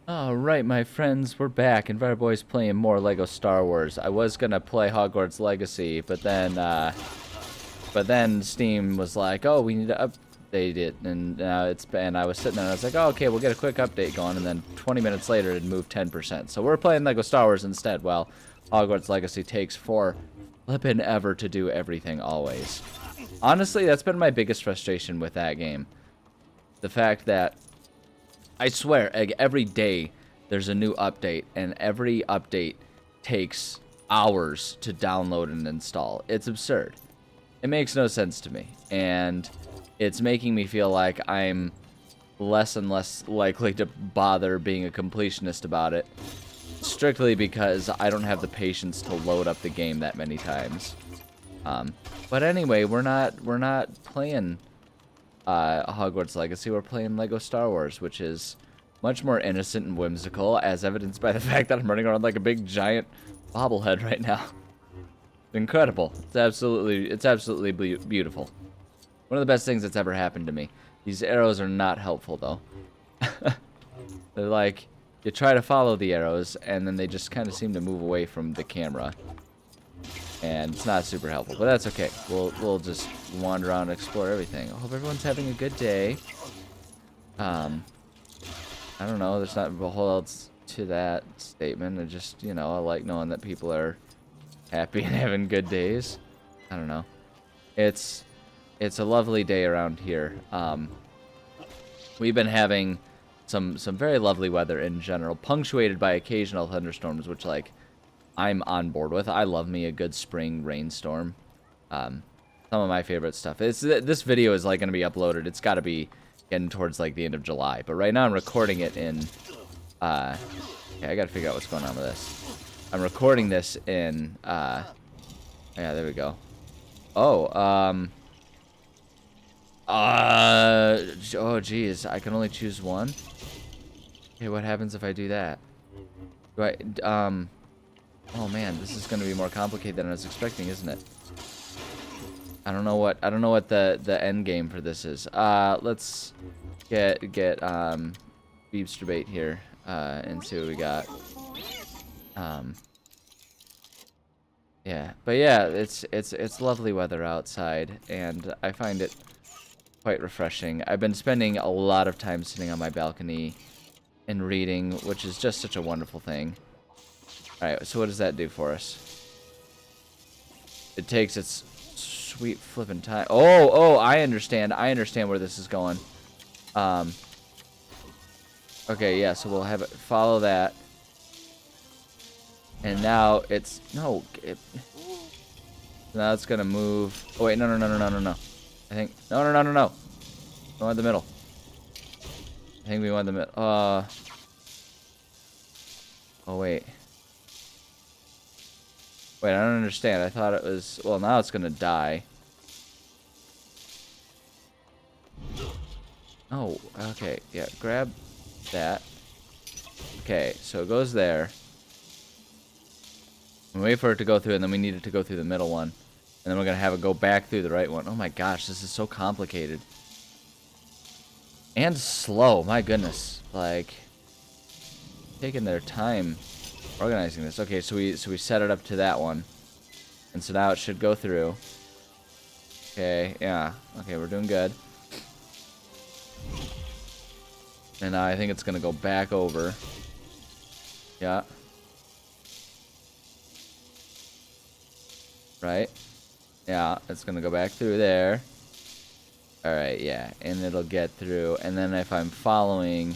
Alright, my friends, we're back. Inverted Boys playing more Lego Star Wars. I was gonna play Hogwarts Legacy, but then Steam was like, oh, we need to update it, and I was sitting there and I was like, oh, okay, we'll get a quick update going, and then 20 minutes later it moved 10%. So we're playing Lego Star Wars instead, while Hogwarts Legacy takes for flippin' ever to do everything always. Honestly, that's been my biggest frustration with that game. The fact that I swear, every day there's a new update, and every update takes hours to download and install. It's absurd. It makes no sense to me, and it's making me feel like I'm less and less likely to bother being a completionist about it, strictly because I don't have the patience to load up the game that many times. But anyway, we're not playing Hogwarts Legacy. We're playing Lego Star Wars, which is much more innocent and whimsical, as evidenced by the fact that I'm running around like a big giant bobblehead right now. Incredible. It's absolutely beautiful. One of the best things that's ever happened to me. These arrows are not helpful though. They're like, you try to follow the arrows and then they just kind of seem to move away from the camera. And it's not super helpful, but that's okay. We'll just wander around and explore everything. I hope everyone's having a good day. I don't know, there's not a whole else to that statement. I just, I like knowing that people are happy and having good days. I don't know. It's a lovely day around here. We've been having some very lovely weather in general, punctuated by occasional thunderstorms, which I'm on board with. I love me a good spring rainstorm. Some of my favorite stuff. This video is going to be uploaded. It's got to be getting towards the end of July, but right now I'm recording it in. Yeah, I got to figure out what's going on with this. I'm recording this in. Yeah, there we go. Oh, oh, geez, I can only choose one. Okay, what happens if I do that? Do I, oh man, this is going to be more complicated than I was expecting, isn't it? I don't know what the end game for this is. Let's get Beepster Bait here, and see what we got. Yeah, but yeah, it's lovely weather outside, and I find it quite refreshing. I've been spending a lot of time sitting on my balcony and reading, which is just such a wonderful thing. Alright, so what does that do for us? It takes its sweet flippin' time. Oh, I understand. I understand where this is going. Okay, yeah, so we'll have it follow that. And now it's now it's gonna move. Oh wait, no. I think no. We want the middle. I think we want the middle. Oh wait. Wait, I don't understand. I thought it was. Well, now it's gonna die. Oh, okay. Yeah, grab that. Okay, so it goes there. And wait for it to go through, and then we need it to go through the middle one. And then we're gonna have it go back through the right one. Oh my gosh, this is so complicated. And slow, my goodness. Taking their time organizing this. Okay, so we set it up to that one. And so now it should go through. Okay, yeah. Okay, we're doing good. And now I think it's gonna go back over. Yeah. Right? Yeah, it's gonna go back through there. Alright, yeah. And it'll get through. And then if I'm following,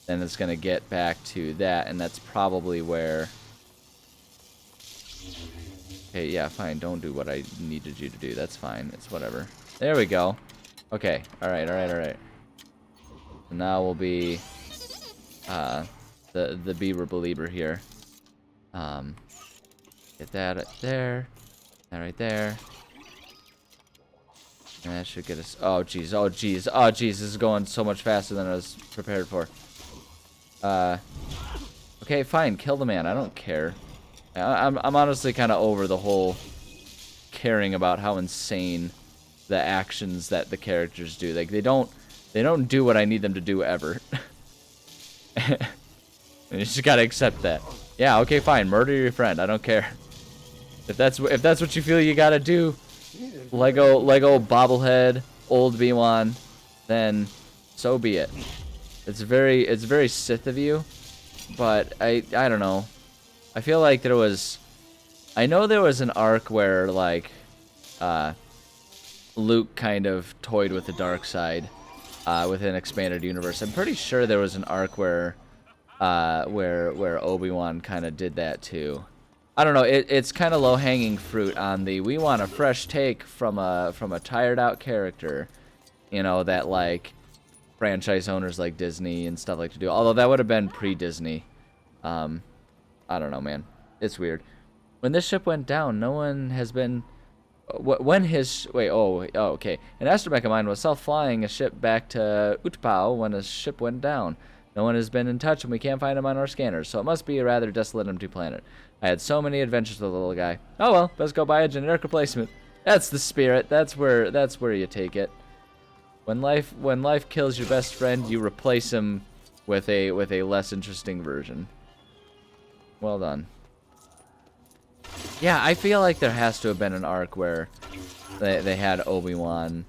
then it's gonna get back to that. And that's probably where... Okay, yeah, fine. Don't do what I needed you to do. That's fine. It's whatever. There we go. Okay. Alright. So now we'll be... the Beaver Believer here. Get that right there. That right there. And that should get us... Oh, jeez. This is going so much faster than I was prepared for. Okay, fine. Kill the man. I don't care. I'm honestly kind of over the whole caring about how insane the actions that the characters do. They don't do what I need them to do ever. And you just gotta accept that. Yeah, okay, fine. Murder your friend. I don't care. If that's what you feel you gotta do, Lego bobblehead, old B1, then so be it. It's very Sith of you, but I don't know. I feel like I know there was an arc where like Luke kind of toyed with the dark side within expanded universe. I'm pretty sure there was an arc where Obi-Wan kind of did that too. I don't know. It's kind of low-hanging fruit on the we want a fresh take from a tired-out character, you know, that like franchise owners like Disney and stuff like to do. Although that would have been pre-Disney. I don't know, man. It's weird. When this ship went down, no one has been. When his okay. An astromech of mine was self-flying a ship back to Utpao when his ship went down. No one has been in touch, and we can't find him on our scanners, so it must be a rather desolate empty planet. I had so many adventures with the little guy. Oh well, best go buy a generic replacement. That's the spirit. That's where you take it. When life kills your best friend, you replace him with a less interesting version. Well done. Yeah, I feel like there has to have been an arc where they had Obi-Wan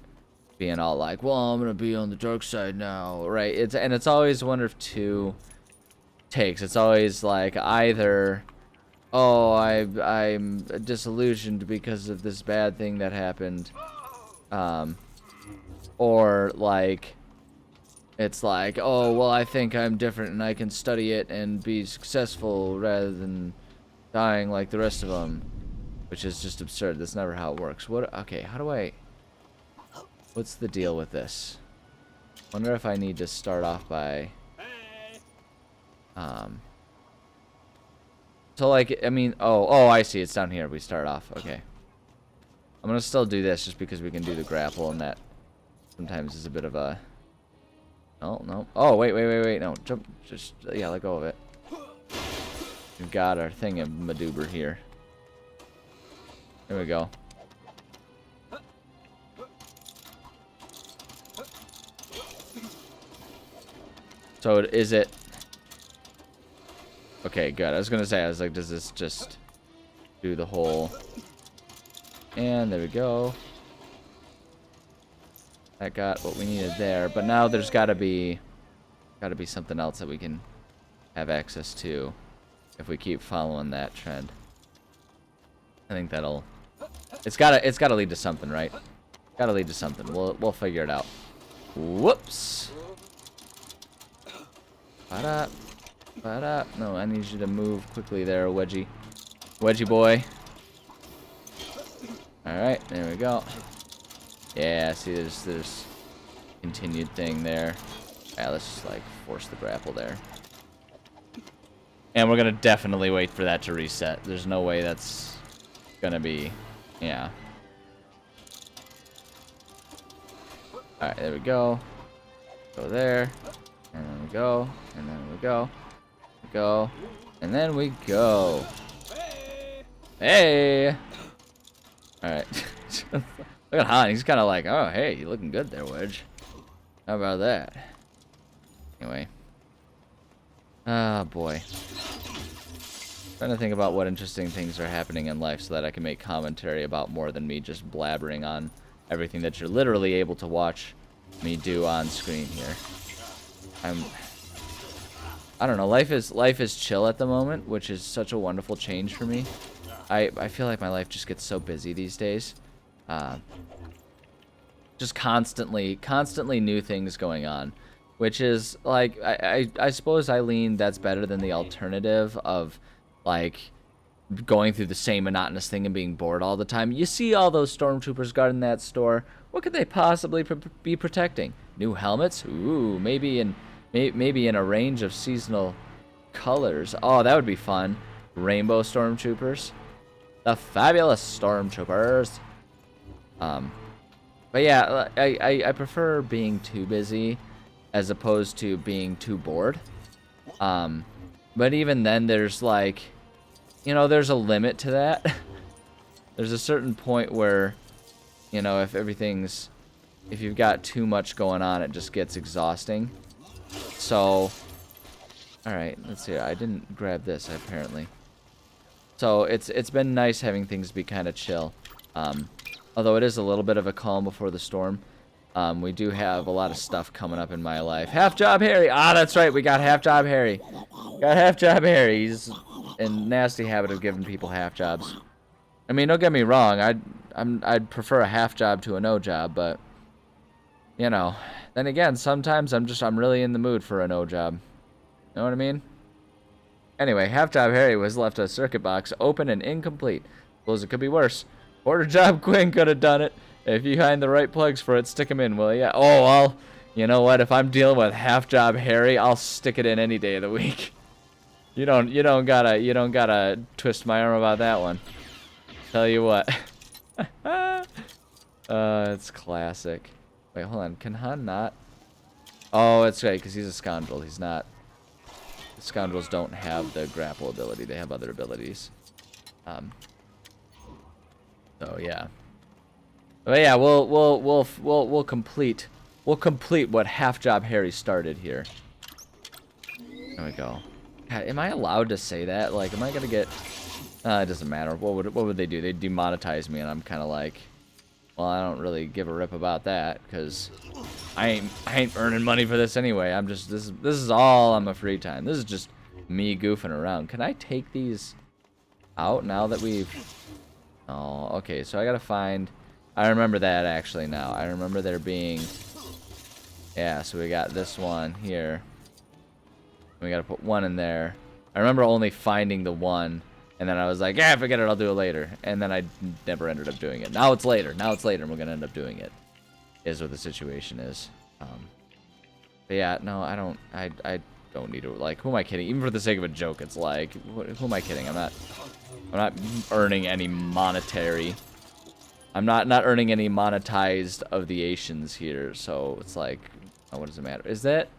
being all like, well, I'm gonna be on the dark side now, right? It's always one of two takes. It's always like either, oh, I'm disillusioned because of this bad thing that happened, or like it's like, oh, well, I think I'm different and I can study it and be successful rather than dying like the rest of them, which is just absurd. That's never how it works. Okay, how do I... What's the deal with this? Wonder if I need to start off by... So, like, I mean... Oh, I see. It's down here. We start off. Okay. I'm gonna still do this just because we can do the grapple, and that sometimes is a bit of a... No. Oh, wait. No, jump. Just, yeah, let go of it. We've got our thing of Maduber here. There we go. So is it... Okay, good. I was gonna say, I was like, does this just do the whole... And there we go. That got what we needed there. But now there's gotta be something else that we can have access to if we keep following that trend. I think that'll... It's gotta lead to something, right? Gotta lead to something. We'll figure it out. Whoops. Ba-da. No, I need you to move quickly there, Wedgie. Wedgie boy. Alright, there we go. Yeah, see, there's continued thing there. Alright, let's just, like, force the grapple there. And we're gonna definitely wait for that to reset. There's no way that's gonna be... Yeah. Alright, there we go. Go there. And then we go. And then we go. Go. And then we go. Hey! Alright. Look at Han. He's kind of like, oh, hey, you looking good there, Wedge. How about that? Anyway. Ah, boy. Trying to think about what interesting things are happening in life so that I can make commentary about more than me just blabbering on everything that you're literally able to watch me do on screen here. I don't know, life is chill at the moment, which is such a wonderful change for me. I feel like my life just gets so busy these days. Just constantly new things going on, which is like I suppose, Eileen, that's better than the alternative of like going through the same monotonous thing and being bored all the time. You see all those stormtroopers guarding that store. What could they possibly be protecting? New helmets? Ooh, maybe in a range of seasonal colors. Oh, that would be fun. Rainbow stormtroopers. The fabulous stormtroopers. But yeah, I prefer being too busy as opposed to being too bored. But even then, there's like, you know, there's a limit to that. There's a certain point where, you know, if you've got too much going on, it just gets exhausting. So, All right, let's see. I didn't grab this apparently. So it's been nice having things be kind of chill. Although it is a little bit of a calm before the storm. We do have a lot of stuff coming up in my life. Half Job Harry. Ah, that's right. We got Half Job Harry. Got Half Job Harry. He's in nasty habit of giving people half jobs. I mean, don't get me wrong. I'd prefer a half job to a no job, but you know. Then again, sometimes I'm really in the mood for a no job. Know what I mean? Anyway, Half Job Harry was left a circuit box open and incomplete. Suppose it could be worse. Quarter Job Quinn could have done it. If you find the right plugs for it, stick them in, will ya? Oh, well, you know what? If I'm dealing with Half Job Harry, I'll stick it in any day of the week. You don't gotta twist my arm about that one. Tell you what. It's classic. Wait, hold on. Can Han not? Oh, it's right, because he's a scoundrel. He's not. Scoundrels don't have the grapple ability. They have other abilities. So yeah. But yeah, we'll complete what Half Job Harry started here. There we go. God, am I allowed to say that? Like, am I gonna get? It doesn't matter. What would they do? They'd demonetize me, and I'm kind of like, well, I don't really give a rip about that because I ain't earning money for this anyway. I'm just this is all on my free time. This is just me goofing around. Can I take these out now that we've? Oh, okay. So I gotta find. I remember that actually now. I remember there being. Yeah. So we got this one here. We gotta put one in there. I remember only finding the one. And then I was like, yeah, forget it, I'll do it later. And then I never ended up doing it. Now it's later. Now it's later, and we're going to end up doing it. Is what the situation is. But yeah, no, I don't need to, like, who am I kidding? Even for the sake of a joke, it's like, who am I kidding? I'm not earning any monetary. I'm not earning any monetized of the Asians here. So it's like, oh, what does it matter? Is that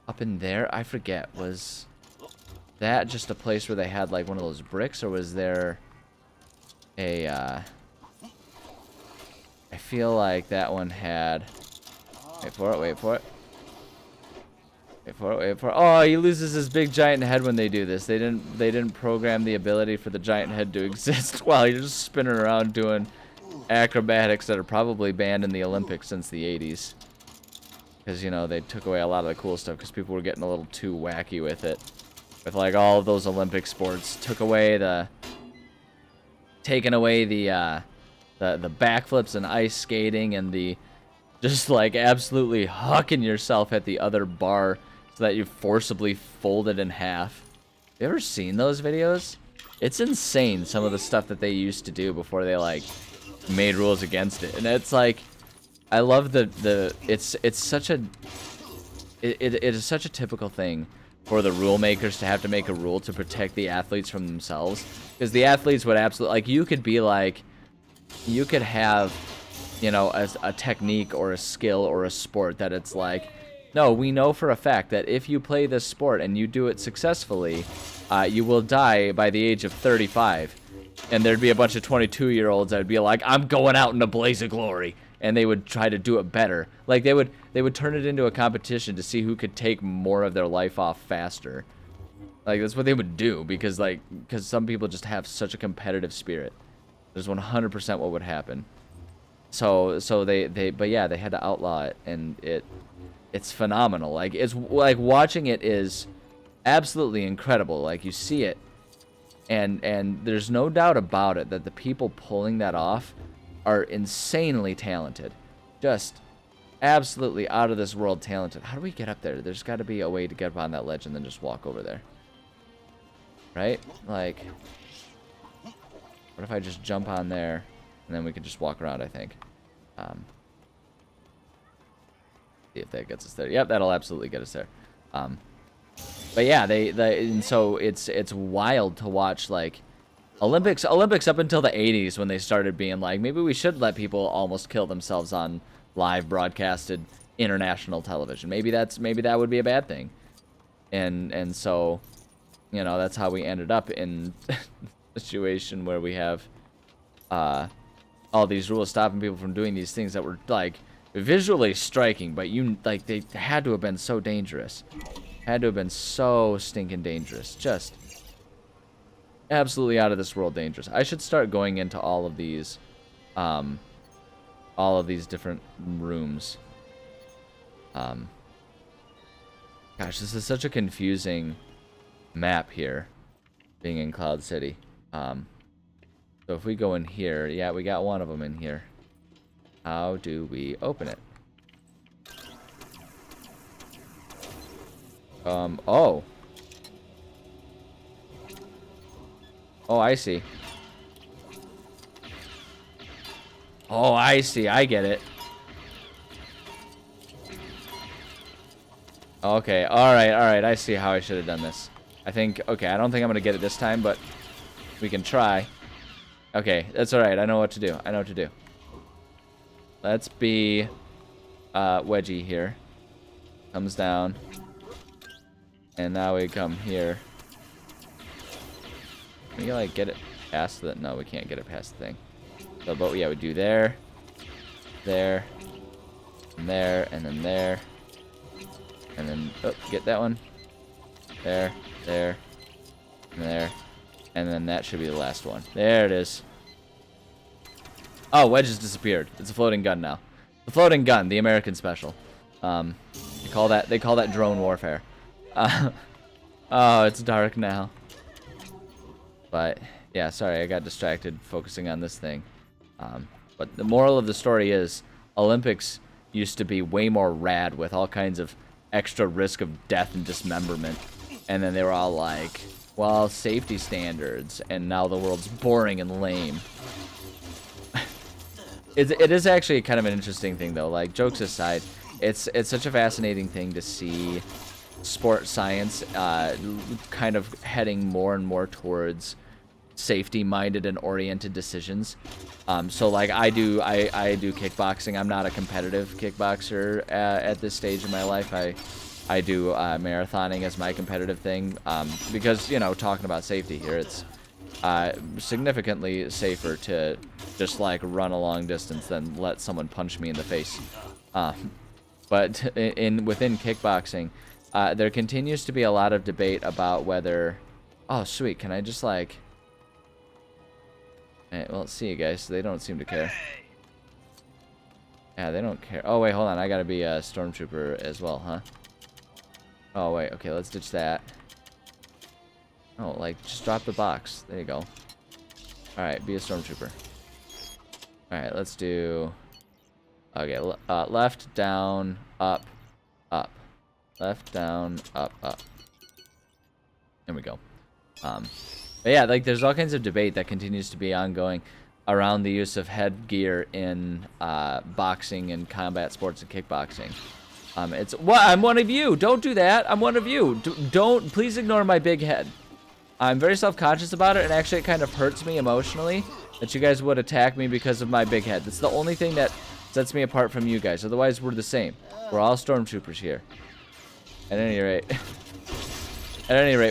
up in there? I forget. Was that just a place where they had like one of those bricks, or was there a I feel like that one had, wait for it, wait for it, wait for it, wait for it. Oh, he loses his big giant head when they do this. They didn't program the ability for the giant head to exist while you're just spinning around doing acrobatics that are probably banned in the Olympics since the 80s, because you know they took away a lot of the cool stuff because people were getting a little too wacky with it. With like all of those Olympic sports, taking away the backflips and ice skating and the just like absolutely hucking yourself at the other bar so that you forcibly fold it in half. You ever seen those videos? It's insane some of the stuff that they used to do before they like made rules against it. And it's like, I love it's such a it is such a typical thing for the rule makers to have to make a rule to protect the athletes from themselves, because the athletes would absolutely, like, you could be like, you could have, you know, a technique or a skill or a sport that it's like, no, we know for a fact that if you play this sport and you do it successfully, you will die by the age of 35. And there'd be a bunch of 22-year-olds that would be like, I'm going out in a blaze of glory. And they would try to do it better. Like, they would turn it into a competition to see who could take more of their life off faster. Like, that's what they would do, because some people just have such a competitive spirit. There's 100% what would happen. So but yeah, they had to outlaw it, and it's phenomenal. Like, it's like watching it is absolutely incredible. Like, you see it, and there's no doubt about it that the people pulling that off are insanely talented. Just absolutely out of this world talented. How do we get up there? There's got to be a way to get up on that ledge and then just walk over there. Right? Like, what if I just jump on there and then we can just walk around, I think. See if that gets us there. Yep, that'll absolutely get us there. But yeah, and so it's wild to watch, like, Olympics up until the 80s, when they started being like, maybe we should let people almost kill themselves on live broadcasted international television. Maybe that would be a bad thing. And so, you know, that's how we ended up in a situation where we have all these rules stopping people from doing these things that were like visually striking, but they had to have been so dangerous. Had to have been so stinking dangerous. Just absolutely out of this world dangerous. I should start going into all of these different rooms. Gosh, this is such a confusing map here, being in Cloud City. So if we go in here, yeah, we got one of them in here. How do we open it? Oh. Oh, I see. Oh, I see. I get it. Okay, alright. I see how I should have done this. I think, okay, I don't think I'm going to get it this time, but we can try. Okay, that's alright. I know what to do. I know what to do. Let's be Wedgie here. Comes down. And now we come here. Can we, like, get it past the... No, we can't get it past the thing. So, but yeah, we do there. There. And there. And then there. And then, oh, get that one. There, there, and there. And then that should be the last one. There it is. Oh, Wedge has disappeared. It's a floating gun now. The floating gun, the American special. They call that drone warfare. Oh, it's dark now. But yeah, sorry, I got distracted focusing on this thing. But the moral of the story is Olympics used to be way more rad with all kinds of extra risk of death and dismemberment, and then they were all like, well, safety standards, and now the world's boring and lame. It is actually kind of an interesting thing, though. Like, jokes aside, it's such a fascinating thing to see sport science kind of heading more and more towards safety-minded and oriented decisions. So like I do kickboxing. I'm not a competitive kickboxer at this stage in my life. I do marathoning as my competitive thing because, you know, talking about safety here, it's significantly safer to just like run a long distance than let someone punch me in the face. But within kickboxing, there continues to be a lot of debate about whether... Oh, sweet. Can I just like... Well, let's see, you guys. They don't seem to care. Yeah, they don't care. Oh, wait, hold on. I gotta be a stormtrooper as well, huh? Oh, wait. Okay, let's ditch that. Oh, like, just drop the box. There you go. Alright, be a stormtrooper. Alright, let's do... Okay, left, down, up, up. Left, down, up, up. There we go. But yeah, like there's all kinds of debate that continues to be ongoing around the use of headgear in boxing and combat sports and kickboxing. It's what I'm one of you. Don't do that. I'm one of you. Don't please ignore my big head. I'm very self-conscious about it, and actually it kind of hurts me emotionally that you guys would attack me because of my big head. That's the only thing that sets me apart from you guys. Otherwise, we're the same. We're all stormtroopers here. At any rate,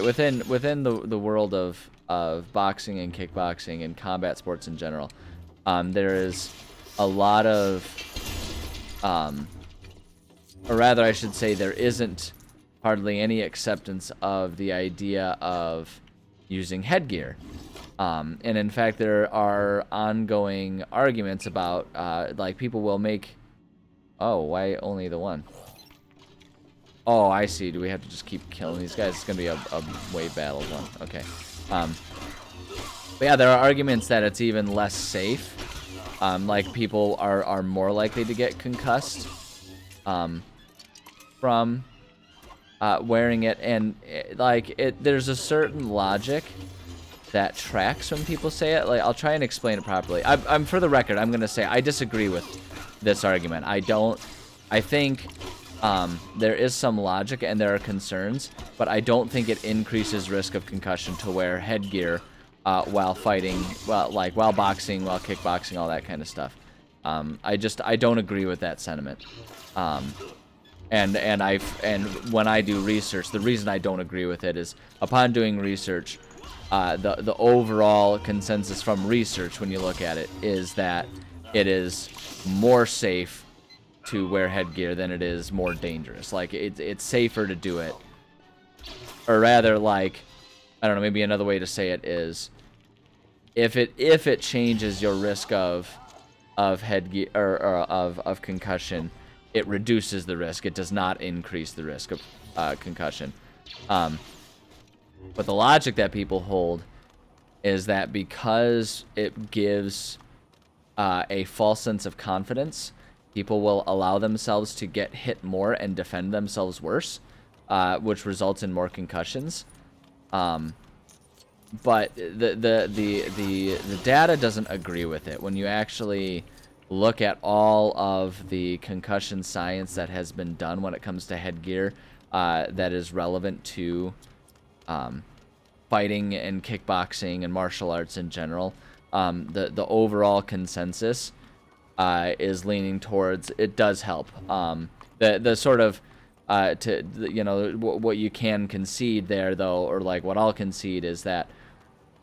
within the world of boxing and kickboxing and combat sports in general, there is a lot of, or rather I should say there isn't hardly any acceptance of the idea of using headgear. And in fact, there are ongoing arguments about, like people will make, oh, why only the one? Oh, I see. Do we have to just keep killing these guys? It's going to be a wave battle one. Okay. But yeah, there are arguments that it's even less safe. Like people are more likely to get concussed from wearing it. And there's a certain logic that tracks when people say it. Like, I'll try and explain it properly. I'm for the record, I'm going to say I disagree with this argument. I think there is some logic and there are concerns, but I don't think it increases risk of concussion to wear headgear while fighting, while boxing, while kickboxing, all that kind of stuff. I don't agree with that sentiment. And when I do research, the reason I don't agree with it is upon doing research, the overall consensus from research, when you look at it, is that it is more safe to wear headgear than it is more dangerous. Like it's safer to do it or rather, like, I don't know, maybe another way to say it is, if it changes your risk of headgear or of concussion, it reduces the risk. It does not increase the risk of concussion. But the logic that people hold is that because it gives a false sense of confidence, people will allow themselves to get hit more and defend themselves worse, which results in more concussions. But the data doesn't agree with it. When you actually look at all of the concussion science that has been done when it comes to headgear, that is relevant to fighting and kickboxing and martial arts in general, the overall consensus is leaning towards it does help. The sort of what you can concede there, though, or like what I'll concede, is that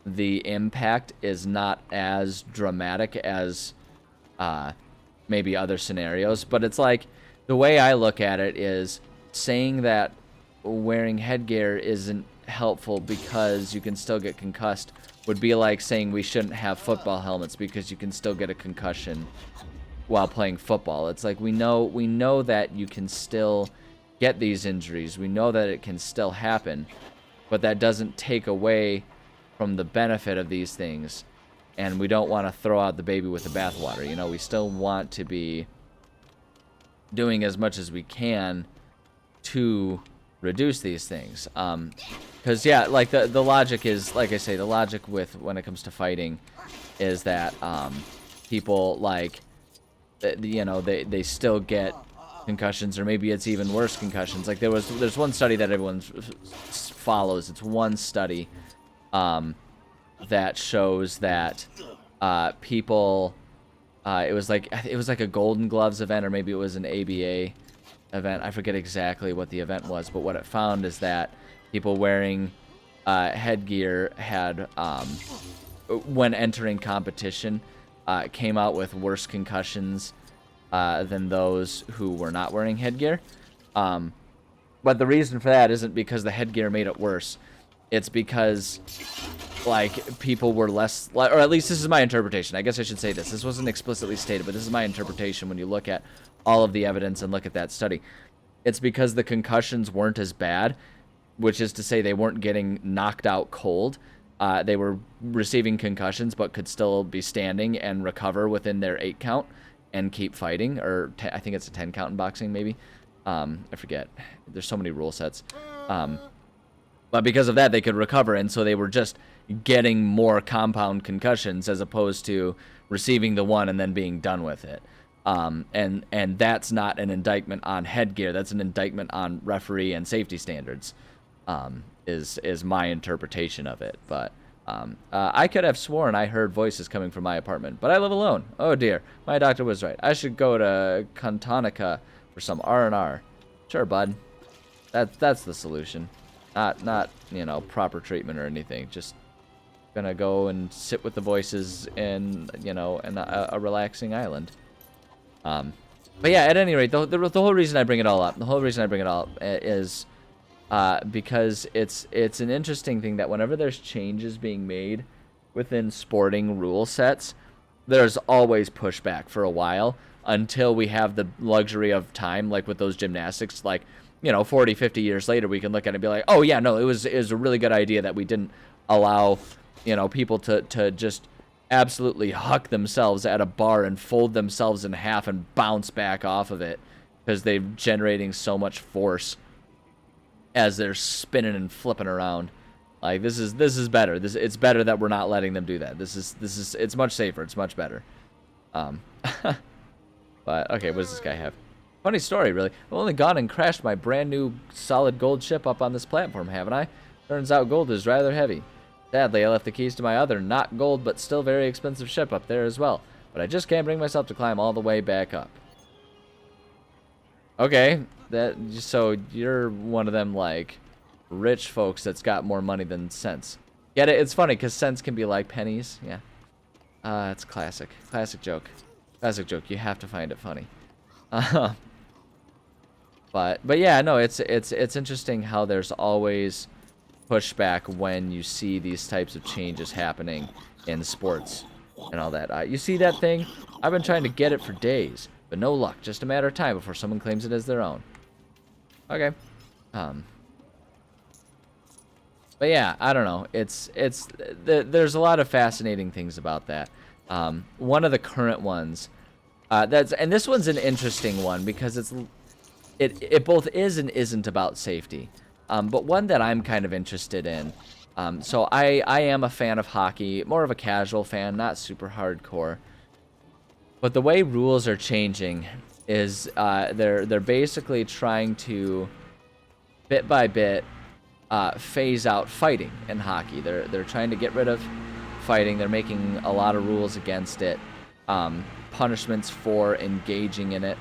the impact is not as dramatic as maybe other scenarios. But it's like, the way I look at it is saying that wearing headgear isn't helpful because you can still get concussed would be like saying we shouldn't have football helmets because you can still get a concussion while playing football. It's like, we know that you can still get these injuries. We know that it can still happen, but that doesn't take away from the benefit of these things. And we don't want to throw out the baby with the bathwater. You know, we still want to be doing as much as we can to reduce these things. Because, yeah, like, the logic is, like I say, the logic with when it comes to fighting is that people, like, you know, they still get concussions, or maybe it's even worse concussions. Like, there's one study that everyone follows. It's one study that shows that people, it was like a Golden Gloves event, or maybe it was an ABA event. I forget exactly what the event was, but what it found is that people wearing headgear had, when entering competition, came out with worse concussions than those who were not wearing headgear. But the reason for that isn't because the headgear made it worse. It's because, like, people were less, or at least this is my interpretation. I guess I should say this. This wasn't explicitly stated, but this is my interpretation when you look at all of the evidence and look at that study. It's because the concussions weren't as bad, which is to say they weren't getting knocked out cold. They were receiving concussions but could still be standing and recover within their 8 count and keep fighting, or I think it's a 10 count in boxing, maybe. I forget. There's so many rule sets. But because of that, they could recover, and so they were just getting more compound concussions as opposed to receiving the one and then being done with it. And that's not an indictment on headgear. That's an indictment on referee and safety standards, is my interpretation of it. But I could have sworn I heard voices coming from my apartment, but I live alone. Oh dear, my doctor was right. I should go to Contonica for some R&R. Sure, bud. That's the solution. Not you know, proper treatment or anything. Just gonna go and sit with the voices in, you know, in a relaxing island. But yeah, at any rate, the whole reason I bring it all up, is because it's an interesting thing that whenever there's changes being made within sporting rule sets, there's always pushback for a while until we have the luxury of time, like with those gymnastics, like, you know, 40, 50 years later, we can look at it and be like, oh yeah, no, it was a really good idea that we didn't allow, you know, people to just absolutely huck themselves at a bar and fold themselves in half and bounce back off of it because they're generating so much force as they're spinning and flipping around. Like, this is better. It's better that we're not letting them do that. It's much safer. It's much better. But okay, what does this guy have? Funny story, really. I've only gone and crashed my brand new solid gold ship up on this platform, haven't I? Turns out gold is rather heavy. Sadly, I left the keys to my other not gold but still very expensive ship up there as well. But I just can't bring myself to climb all the way back up. Okay, so you're one of them, like, rich folks that's got more money than sense. Get it? It's funny because sense can be like pennies. Yeah. It's classic. Classic joke. Classic joke. You have to find it funny. But yeah, no, it's interesting how there's always pushback when you see these types of changes happening in sports and all that. You see that thing? I've been trying to get it for days, but no luck. Just a matter of time before someone claims it as their own. Okay. But yeah, I don't know. There's a lot of fascinating things about that. One of the current ones, and this one's an interesting one because it both is and isn't about safety. But one that I'm kind of interested in. So I am a fan of hockey, more of a casual fan, not super hardcore. But the way rules are changing is they're basically trying to bit by bit phase out fighting in hockey. They're trying to get rid of fighting. They're making a lot of rules against it. Punishments for engaging in it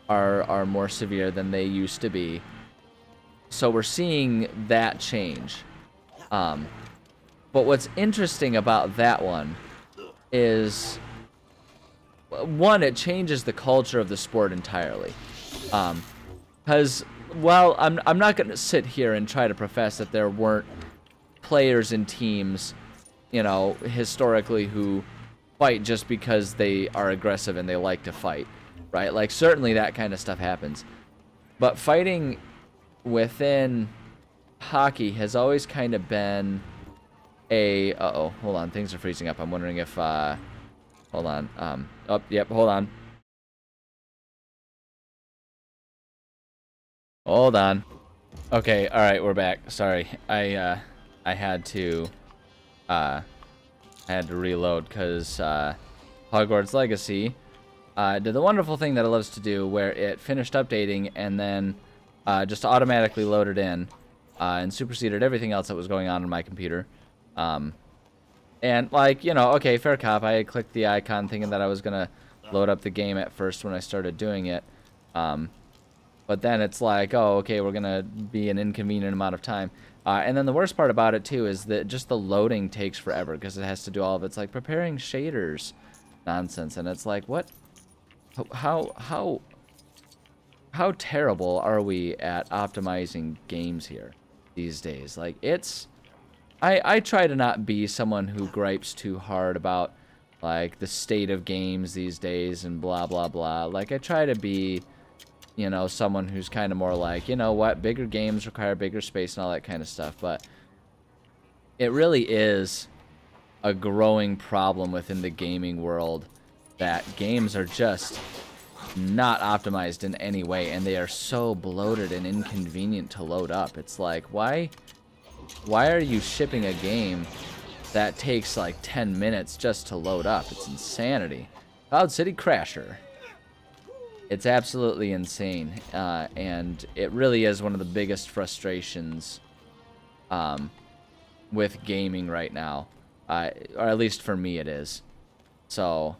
are more severe than they used to be. So we're seeing that change. But what's interesting about that one is, one, it changes the culture of the sport entirely. Because, well, I'm not going to sit here and try to profess that there weren't players and teams, you know, historically who fight just because they are aggressive and they like to fight, right? Like, certainly that kind of stuff happens. But fighting within hockey has always kind of been a... Uh-oh, hold on, things are freezing up. I'm wondering if, hold on, oh, yep, hold on. Hold on. Okay, alright, we're back. Sorry, I had to reload, because, Hogwarts Legacy, did the wonderful thing that it loves to do, where it finished updating, and then, just automatically loaded in, and superseded everything else that was going on my computer. And, like, you know, okay, fair cop. I had clicked the icon thinking that I was going to load up the game at first when I started doing it. But then it's like, oh, okay, we're going to be an inconvenient amount of time. And then the worst part about it, too, is that just the loading takes forever because it has to do all of it's like preparing shaders nonsense. And it's like, what? How terrible are we at optimizing games here these days? Like, it's... I try to not be someone who gripes too hard about, like, the state of games these days and blah, blah, blah. Like, I try to be, you know, someone who's kind of more like, you know what, bigger games require bigger space and all that kind of stuff. But it really is a growing problem within the gaming world that games are just not optimized in any way, and they are so bloated and inconvenient to load up. It's like, why are you shipping a game that takes like 10 minutes just to load up? It's insanity. Cloud City Crasher. It's absolutely insane, and it really is one of the biggest frustrations with gaming right now, or at least for me it is. So,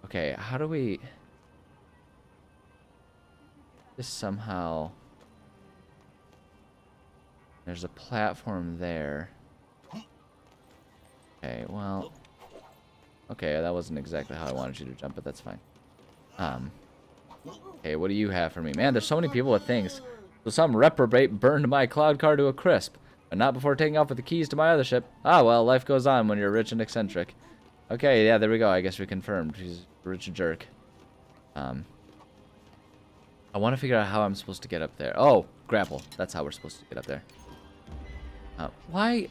okay, how do we just somehow... There's a platform there. Okay, well... Okay, that wasn't exactly how I wanted you to jump, but that's fine. Okay, what do you have for me? Man, there's so many people with things. So some reprobate burned my cloud car to a crisp, but not before taking off with the keys to my other ship. Ah, well, life goes on when you're rich and eccentric. Okay, yeah, there we go. I guess we confirmed. She's a rich jerk. I want to figure out how I'm supposed to get up there. Oh, grapple. That's how we're supposed to get up there. Why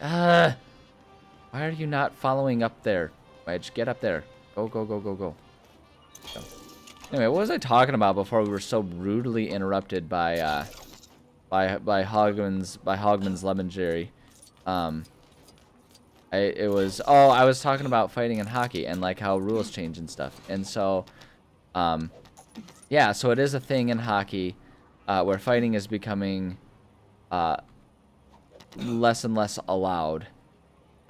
are you not following up there? Wedge, get up there. Go, go, go, go, go. Go. Anyway, what was I talking about before we were so rudely interrupted by Hogman's Lemon Jerry? I was talking about fighting in hockey and like how rules change and stuff. And so, yeah, so it is a thing in hockey where fighting is becoming less and less allowed.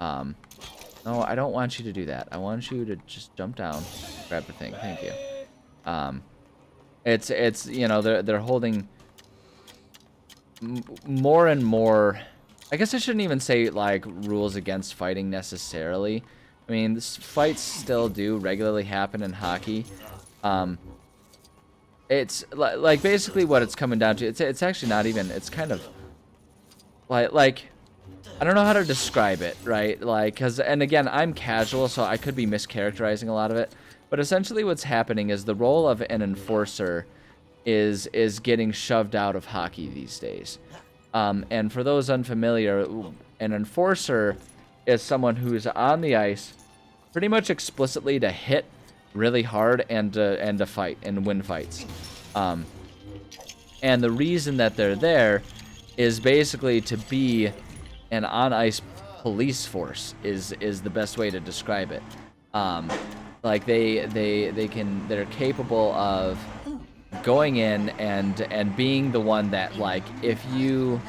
No, I don't want you to do that. I want you to just jump down, grab the thing. Thank you. It's you know, they're holding more and more. I guess I shouldn't even say like rules against fighting necessarily. I mean, fights still do regularly happen in hockey. It's like basically what it's coming down to. It's actually not even. It's kind of like I don't know how to describe it, right? Like, and again, I'm casual, so I could be mischaracterizing a lot of it. But essentially what's happening is the role of an enforcer is getting shoved out of hockey these days. And for those unfamiliar, an enforcer is someone who's on the ice pretty much explicitly to hit really hard and to fight and win fights. And the reason that they're there is basically to be an on-ice police force is the best way to describe it. Like they're capable of going in and being the one that, like, if you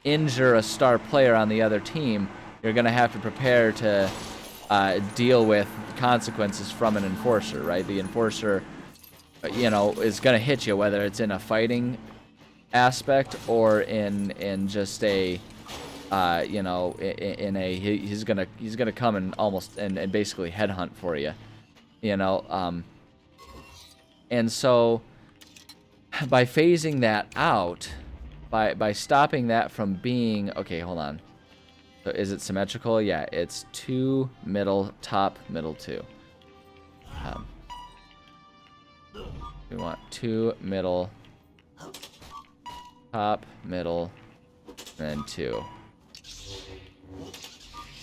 injure a star player on the other team, you're gonna have to prepare to deal with consequences from an enforcer, right? The enforcer, is gonna hit you, whether it's in a fighting aspect or in just a he's gonna come and almost and basically headhunt for you, and so by phasing that out, by stopping that from being, okay, hold on, so is it symmetrical? Yeah, it's 2 middle, top, middle 2. We want 2 middle, top, middle, and then 2.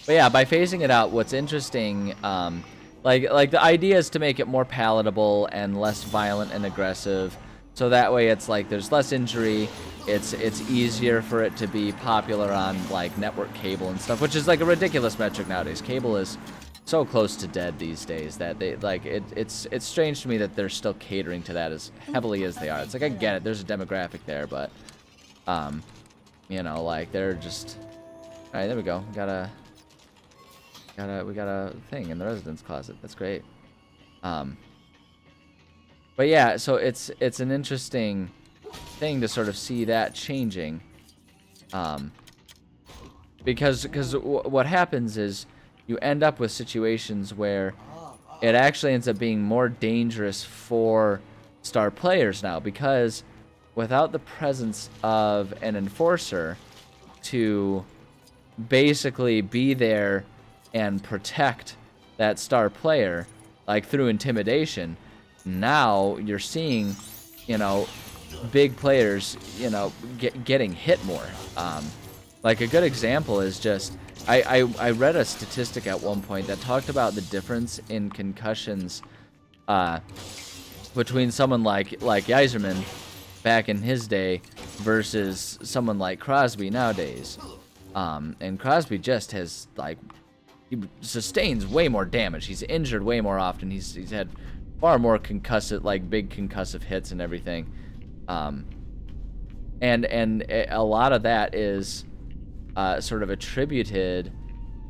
But yeah, by phasing it out, what's interesting, like the idea is to make it more palatable and less violent and aggressive, so that way it's like there's less injury. It's easier for it to be popular on like network cable and stuff, which is like a ridiculous metric nowadays. Cable is so close to dead these days that they like it's strange to me that they're still catering to that as heavily as they are. It's like, I get it, there's a demographic there, but like they're just, all right, there we go. We got a thing in the residence closet. That's great. But yeah, so it's an interesting thing to sort of see that changing, because what happens is you end up with situations where it actually ends up being more dangerous for star players now, because without the presence of an enforcer to basically be there and protect that star player, like through intimidation, now you're seeing, big players, getting hit more. Like a good example is just, I read a statistic at one point that talked about the difference in concussions between someone like Yzerman back in his day versus someone like Crosby nowadays. And Crosby just has, like, he sustains way more damage. He's injured way more often. He's had far more concussive, like big concussive hits and everything. And a lot of that is sort of attributed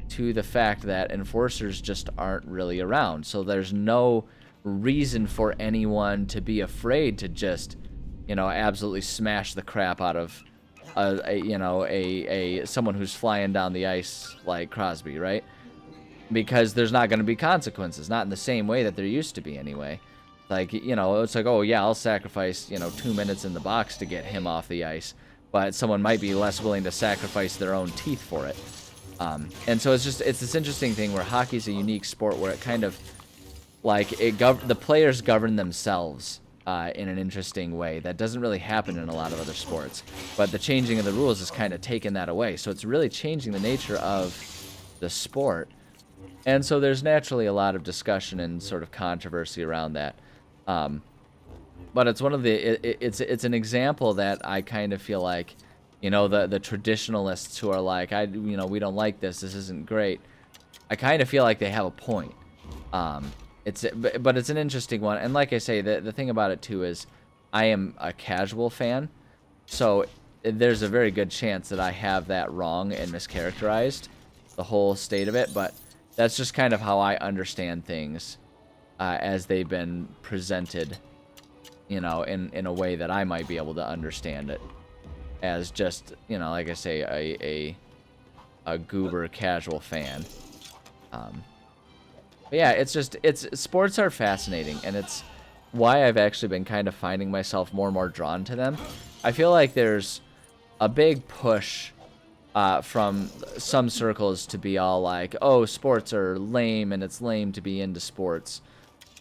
to the fact that enforcers just aren't really around. So there's no reason for anyone to be afraid to just, absolutely smash the crap out of someone who's flying down the ice like Crosby, right? Because there's not going to be consequences, not in the same way that there used to be anyway. Like, it's like, oh yeah, I'll sacrifice, 2 minutes in the box to get him off the ice, but someone might be less willing to sacrifice their own teeth for it. And so it's this interesting thing where hockey's a unique sport where it kind of, like, the players govern themselves in an interesting way that doesn't really happen in a lot of other sports. But the changing of the rules has kind of taken that away. So it's really changing the nature of the sport. And so there's naturally a lot of discussion and sort of controversy around that. But it's one of it's an example that I kind of feel like, the traditionalists who are like, we don't like this isn't great. I kind of feel like they have a point. But it's an interesting one. And like I say, the thing about it too is I am a casual fan. So there's a very good chance that I have that wrong and mischaracterized the whole state of it. But that's just kind of how I understand things as they've been presented, in a way that I might be able to understand it as just, like I say, a goober casual fan. But yeah, sports are fascinating, and it's why I've actually been kind of finding myself more and more drawn to them. I feel like there's a big push from some circles to be all like, oh, sports are lame and it's lame to be into sports.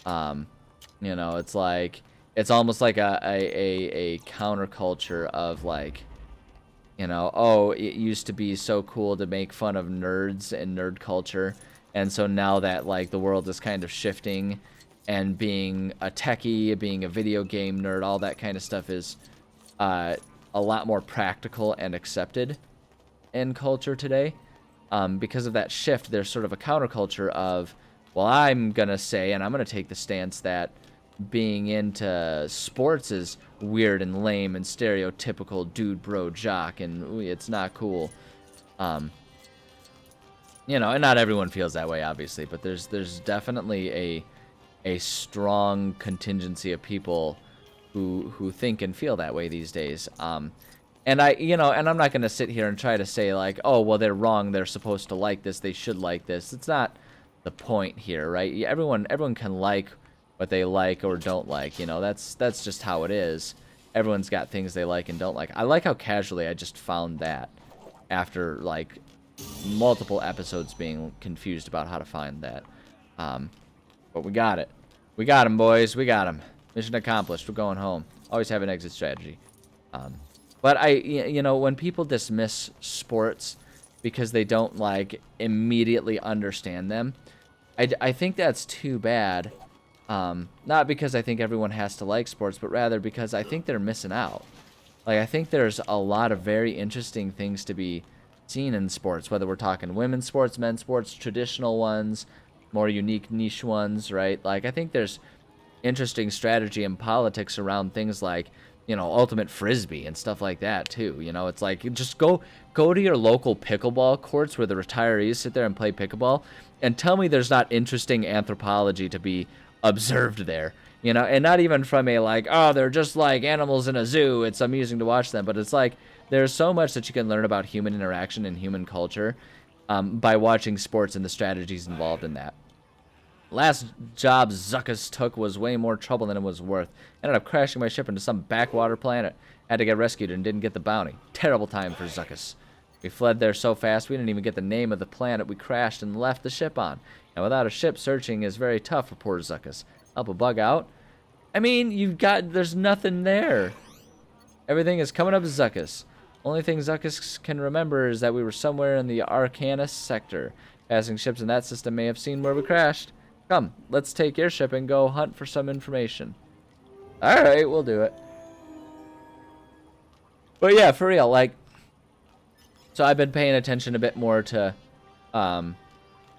It's like, it's almost like a counterculture of like, oh, it used to be so cool to make fun of nerds and nerd culture. And so now that like the world is kind of shifting and being a techie, being a video game nerd, all that kind of stuff is a lot more practical and accepted in culture today. Because of that shift, there's sort of a counterculture of, well, I'm going to say, and I'm going to take the stance that being into sports is weird and lame and stereotypical dude bro jock, and ooh, it's not cool. And not everyone feels that way, obviously, but there's definitely a strong contingency of people who think and feel that way these days. And I'm not going to sit here and try to say like, oh, well, they're wrong, they're supposed to like this, they should like this. It's not the point here, right? Everyone can like what they like or don't like. That's just how it is. Everyone's got things they like and don't like. I like how casually I just found that after like multiple episodes being confused about how to find that. But we got it. We got him, boys. We got him. Mission accomplished. We're going home. Always have an exit strategy. But when people dismiss sports because they don't like immediately understand them, I think that's too bad. Not because I think everyone has to like sports, but rather because I think they're missing out. Like, I think there's a lot of very interesting things to be seen in sports, whether we're talking women's sports, men's sports, traditional ones, more unique niche ones, right? Like, I think there's interesting strategy and politics around things like, ultimate frisbee and stuff like that too. It's like, just go to your local pickleball courts where the retirees sit there and play pickleball and tell me there's not interesting anthropology to be observed there, and not even from a like, oh, they're just like animals in a zoo, it's amusing to watch them, but it's like there's so much that you can learn about human interaction and human culture by watching sports and the strategies involved in that. Last job Zuckus took was way more trouble than it was worth. Ended up crashing my ship into some backwater planet. Had to get rescued and didn't get the bounty. Terrible time for Zuckus. We fled there so fast we didn't even get the name of the planet we crashed and left the ship on. And without a ship, searching is very tough for poor Zuckus. Help a bug out? I mean, there's nothing there. Everything is coming up Zuckus. Only thing Zuckus can remember is that we were somewhere in the Arcanus sector. Passing ships in that system may have seen where we crashed. Come, let's take your ship and go hunt for some information. Alright, we'll do it. But yeah, for real, like, so I've been paying attention a bit more to, a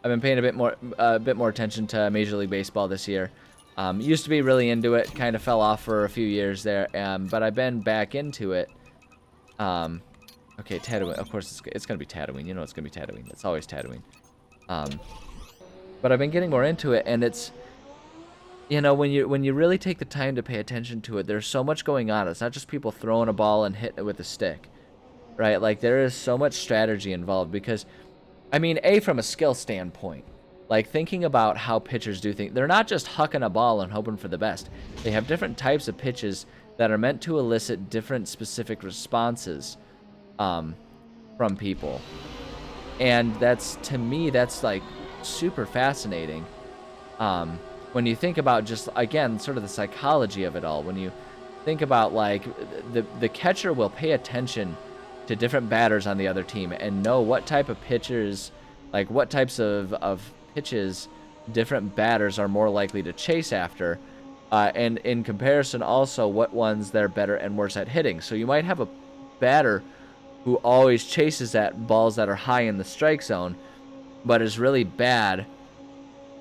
bit more attention to Major League Baseball this year. Used to be really into it, kind of fell off for a few years there, but I've been back into it. Okay, Tatooine, of course it's gonna be Tatooine, it's gonna be Tatooine, it's always Tatooine. But I've been getting more into it, and it's, when you really take the time to pay attention to it, there's so much going on. It's not just people throwing a ball and hitting it with a stick, right? Like, there is so much strategy involved because, I mean, from a skill standpoint, like, thinking about how pitchers do things, they're not just hucking a ball and hoping for the best. They have different types of pitches that are meant to elicit different specific responses from people. And to me, that's like super fascinating. When you think about just, again, sort of the psychology of it all, when you think about like the catcher will pay attention to different batters on the other team and know what type of pitchers, like what types of pitches different batters are more likely to chase after, and in comparison also what ones they're better and worse at hitting. So you might have a batter who always chases at balls that are high in the strike zone, but is really bad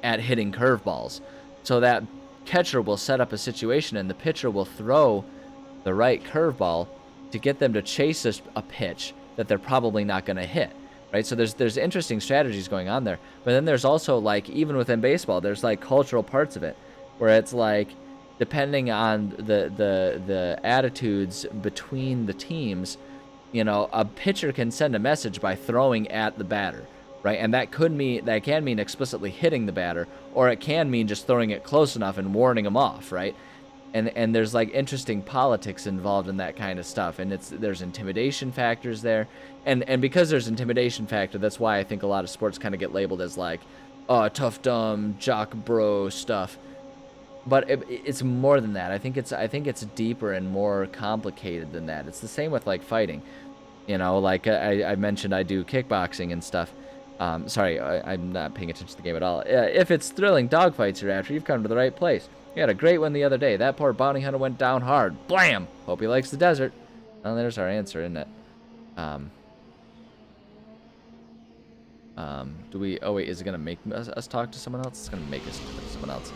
at hitting curveballs. So that catcher will set up a situation and the pitcher will throw the right curveball to get them to chase a pitch that they're probably not going to hit, right? So there's interesting strategies going on there. But then there's also, like, even within baseball, there's like cultural parts of it where it's like, depending on the attitudes between the teams, a pitcher can send a message by throwing at the batter, right? And that can mean explicitly hitting the batter, or it can mean just throwing it close enough and warning them off, right? and there's like interesting politics involved in that kind of stuff, and there's intimidation factors there, and because there's intimidation factor, that's why I think a lot of sports kind of get labeled as like, oh, tough, dumb, jock, bro stuff. But it's more than that. I think it's deeper and more complicated than that. It's the same with like fighting. You know, like I mentioned, I do kickboxing and stuff. Sorry, I'm not paying attention to the game at all. If it's thrilling dogfights you're after, you've come to the right place. You had a great one the other day. That poor bounty hunter went down hard. Blam! Hope he likes the desert. Well, there's our answer, isn't it? Do we... Oh, wait, is it going to make us talk to someone else? It's going to make us talk to someone else.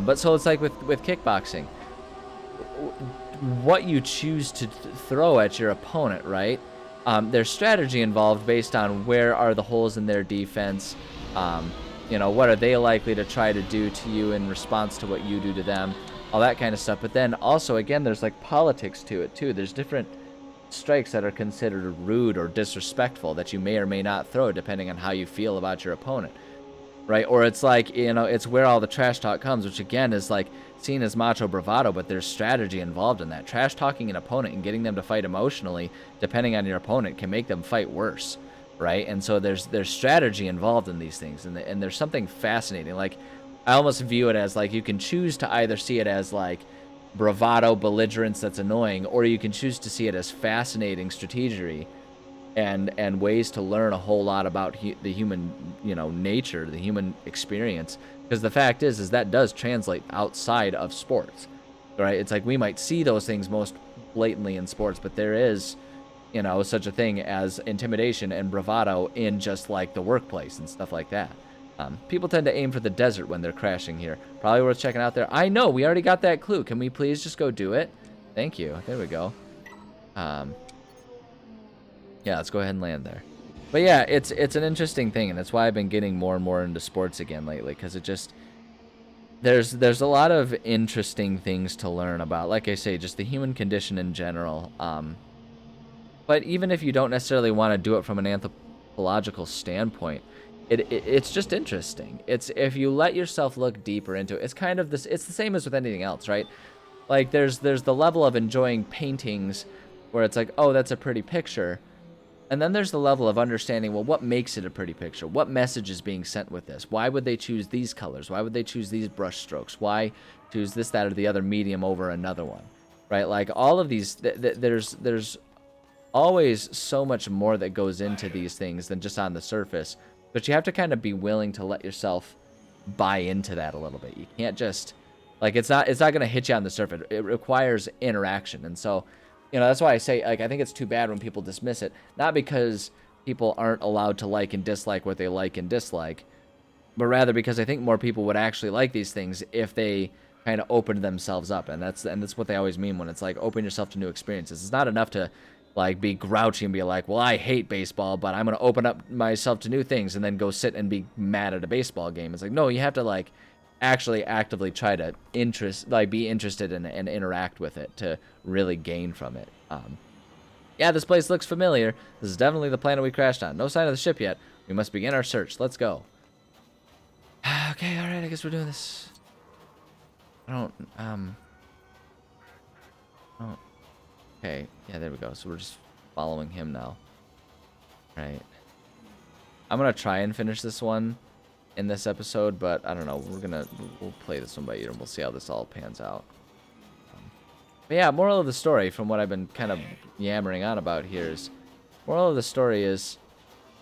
But so it's like with kickboxing. What you choose to throw at your opponent, right? There's strategy involved based on where are the holes in their defense. You know, what are they likely to try to do to you in response to what you do to them, all that kind of stuff. But then also, again, there's like politics to it too. There's different strikes that are considered rude or disrespectful that you may or may not throw depending on how you feel about your opponent, right? Or it's like, you know, it's where all the trash talk comes, which again is like seen as macho bravado, but there's strategy involved in that. Trash talking an opponent and getting them to fight emotionally, depending on your opponent, can make them fight worse, right? And so there's strategy involved in these things, and there's something fascinating. Like, I almost view it as like you can choose to either see it as like bravado, belligerence that's annoying, or you can choose to see it as fascinating strategy and ways to learn a whole lot about the human, you know, nature, the human experience. Because the fact is that does translate outside of sports, right? It's like we might see those things most blatantly in sports, but there is, you know, such a thing as intimidation and bravado in just like the workplace and stuff like that. People tend to aim for the desert when they're crashing here. Probably worth checking out there. I know, we already got that clue. Can we please just go do it? Thank you. There we go. Yeah, let's go ahead and land there. But yeah, it's an interesting thing, and that's why I've been getting more and more into sports again lately, because it just... There's a lot of interesting things to learn about. Like I say, just the human condition in general. But even if you don't necessarily want to do it from an anthropological standpoint, it's just interesting. It's if you let yourself look deeper into it. It's kind of this. It's the same as with anything else, right? Like there's the level of enjoying paintings, where it's like, oh, that's a pretty picture, and then there's the level of understanding. Well, what makes it a pretty picture? What message is being sent with this? Why would they choose these colors? Why would they choose these brush strokes? Why choose this, that, or the other medium over another one? Right? Like all of these. There's always so much more that goes into these things than just on the surface. But you have to kind of be willing to let yourself buy into that a little bit. You can't just, like, it's not going to hit you on the surface. It requires interaction. And so, you know, that's why I say, like, I think it's too bad when people dismiss it. Not because people aren't allowed to like and dislike what they like and dislike, but rather because I think more people would actually like these things if they kind of opened themselves up. And that's what they always mean when it's like, open yourself to new experiences. It's not enough to like be grouchy and be like, well, I hate baseball, but I'm going to open up myself to new things and then go sit and be mad at a baseball game. It's like, no, you have to like actually actively try to be interested in it and interact with it to really gain from it. Yeah, this place looks familiar. This is definitely the planet we crashed on. No sign of the ship yet. We must begin our search. Let's go. Okay, all right, I guess we're doing this. Okay, yeah, there we go. So we're just following him now. Right. I'm going to try and finish this one in this episode, but I don't know. We'll play this one by ear and we'll see how this all pans out. But yeah, moral of the story from what I've been kind of yammering on about here is, moral of the story is,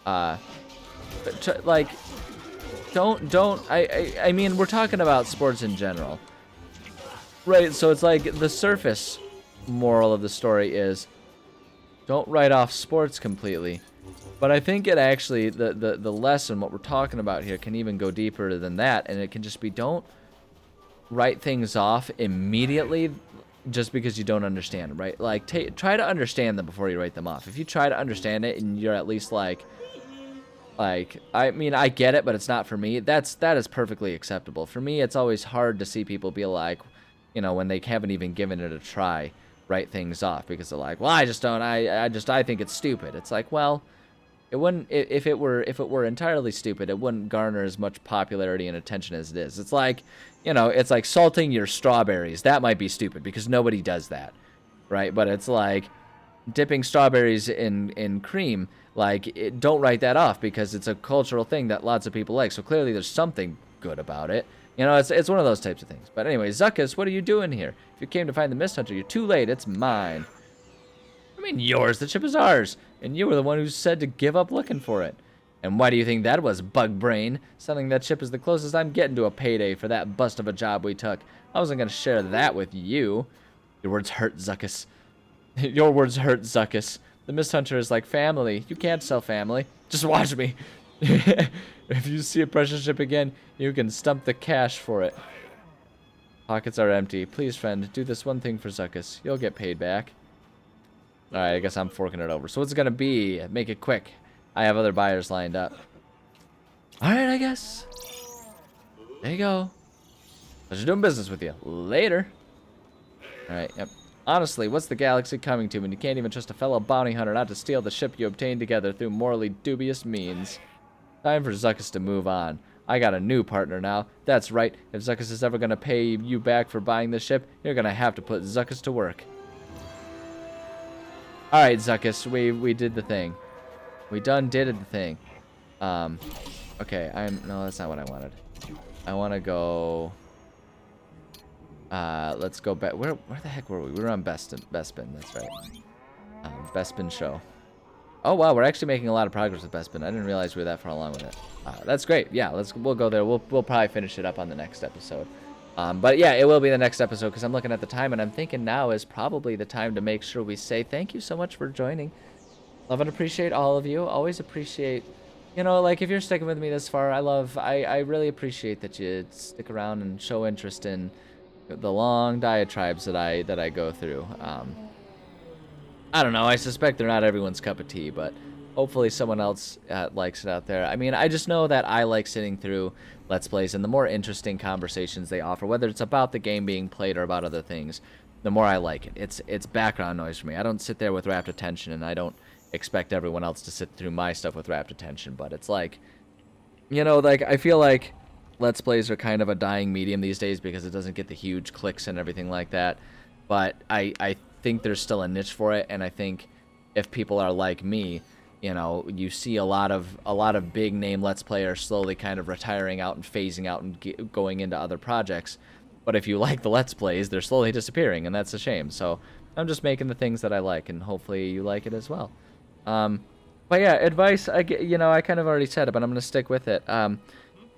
like, I mean, we're talking about sports in general. Right, so it's like the surface moral of the story is don't write off sports completely, but I think it actually the lesson, what we're talking about here, can even go deeper than that, and it can just be, don't write things off immediately just because you don't understand them, right? Like try to understand them before you write them off. If you try to understand it and you're at least like I mean, I get it, but it's not for me, that is perfectly acceptable. For me, it's always hard to see people be like, you know, when they haven't even given it a try, write things off because they're like, well, I just don't, I think it's stupid. It's like, well, It wouldn't if it were entirely stupid. It wouldn't garner as much popularity and attention as it is. It's like, it's like salting your strawberries. That might be stupid because nobody does that, right? But it's like dipping strawberries in cream. Like, don't write that off because it's a cultural thing that lots of people like. So clearly, there's something good about it. It's one of those types of things. But anyway, Zuckus, what are you doing here? If you came to find the Mist Hunter, you're too late. It's mine. I mean, yours. The chip is ours. And you were the one who said to give up looking for it. And why do you think that was, bug brain? Selling that chip is the closest I'm getting to a payday for that bust of a job we took. I wasn't going to share that with you. Your words hurt, Zuckus. Your words hurt, Zuckus. The Mist Hunter is like family. You can't sell family. Just watch me. If you see a precious ship again, you can stump the cash for it. Pockets are empty. Please, friend, do this one thing for Zuckus. You'll get paid back. Alright, I guess I'm forking it over. So what's it gonna be? Make it quick. I have other buyers lined up. Alright, I guess. There you go. Pleasure doing business with you. Later. Alright, yep. Honestly, what's the galaxy coming to when you can't even trust a fellow bounty hunter not to steal the ship you obtained together through morally dubious means? Time for Zuckus to move on. I got a new partner now. That's right. If Zuckus is ever gonna pay you back for buying this ship, you're gonna have to put Zuckus to work. Alright, Zuckus, we did the thing. We did the thing. Okay, no, that's not what I wanted. I want to go, let's go back, where the heck were we? We were on Bespin, that's right. Bespin show. Oh, wow, we're actually making a lot of progress with Bespin. I didn't realize we were that far along with it. That's great, yeah, we'll go there. We'll probably finish it up on the next episode. But yeah, it will be the next episode because I'm looking at the time and I'm thinking now is probably the time to make sure we say thank you so much for joining. Love and appreciate all of you. Always appreciate, like if you're sticking with me this far, I really appreciate that you stick around and show interest in the long diatribes that I go through. I don't know. I suspect they're not everyone's cup of tea, but hopefully someone else likes it out there. I mean, I just know that I like sitting through Let's Plays and the more interesting conversations they offer, whether it's about the game being played or about other things, the more I like it. It's background noise for me. I don't sit there with rapt attention, and I don't expect everyone else to sit through my stuff with rapt attention, but it's like, like I feel like Let's Plays are kind of a dying medium these days because it doesn't get the huge clicks and everything like that, but I think there's still a niche for it, and I think if people are like me, you see a lot of big name Let's Players slowly kind of retiring out and phasing out and going into other projects. But if you like the Let's Plays, they're slowly disappearing, and that's a shame. So I'm just making the things that I like, and hopefully you like it as well. But yeah, advice, I kind of already said it, but I'm going to stick with it.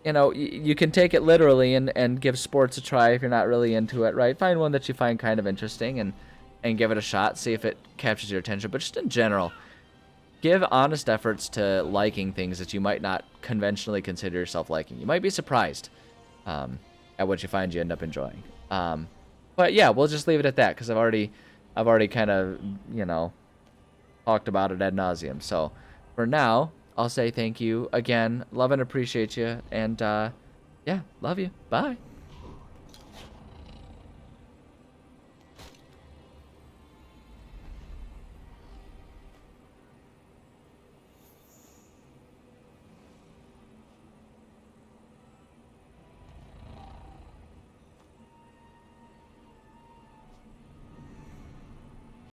You can take it literally and give sports a try if you're not really into it, right? Find one that you find kind of interesting and give it a shot, see if it captures your attention. But just in general, give honest efforts to liking things that you might not conventionally consider yourself liking. You might be surprised at what you find you end up enjoying. But yeah, we'll just leave it at that because I've already kind of, talked about it ad nauseum. So for now, I'll say thank you again. Love and appreciate you. And yeah, love you. Bye.